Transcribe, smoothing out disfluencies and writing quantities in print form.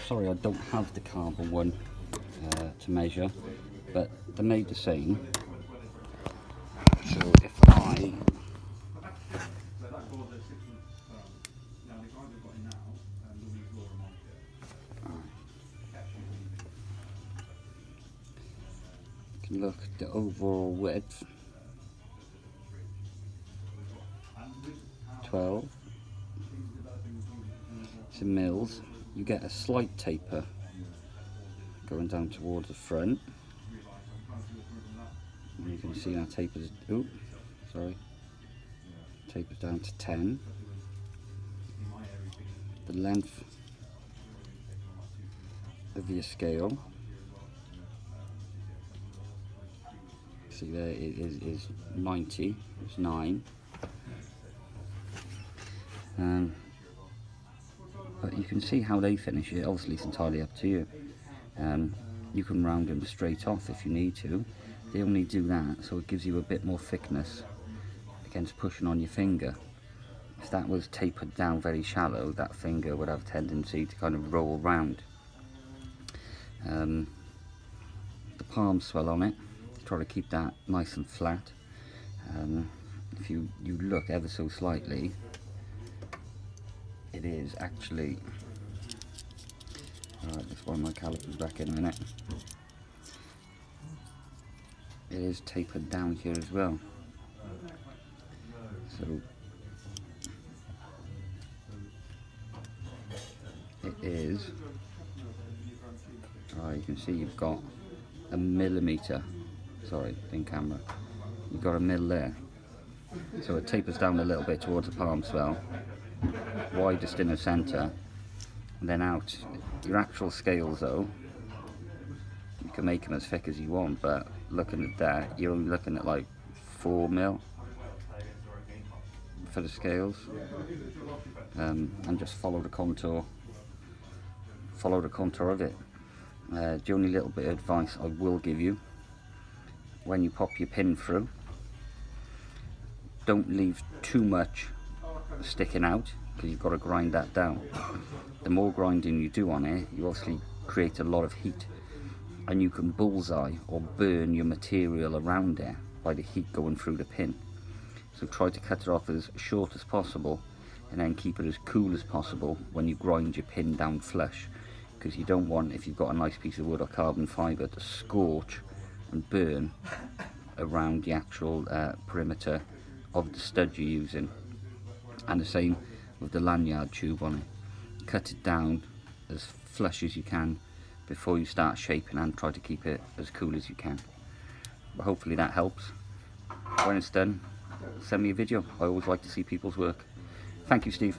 sorry, I don't have the carbon one to measure, but they're made the same. So if I can look at the overall width, 12, it's in mils. You get a slight taper going down towards the front. And you can see that tapers, tapers down to 10. The length of your scale, see there, it is 90, it's 9. But you can see how they finish it. Obviously it's entirely up to you. You can round them straight off if you need to. They only do that so it gives you a bit more thickness against pushing on your finger. If that was tapered down very shallow, that finger would have a tendency to kind of roll round. The palm swell on it, try to keep that nice and flat. If you look ever so slightly, it is actually, alright, let's wind my calipers back in a minute. It is tapered down here as well. So it is, you can see you've got a millimetre, sorry, in camera, you've got a mil there. So it tapers down a little bit towards the palm swell, widest in the centre, and then out. Your actual scales though, you can make them as thick as you want, but looking at that, you're only looking at like 4 mil for the scales. And just follow the contour of it. The only little bit of advice I will give you, when you pop your pin through, don't leave too much sticking out, because you've got to grind that down. The more grinding you do on it, you obviously create a lot of heat, and you can bullseye or burn your material around there by the heat going through the pin. So try to cut it off as short as possible, and then keep it as cool as possible when you grind your pin down flush, because you don't want, if you've got a nice piece of wood or carbon fibre, to scorch and burn around the actual perimeter of the stud you're using. And the same with the lanyard tube on it. Cut it down as flush as you can before you start shaping, and try to keep it as cool as you can. But hopefully that helps. When it's done, send me a video. I always like to see people's work. Thank you, Steve.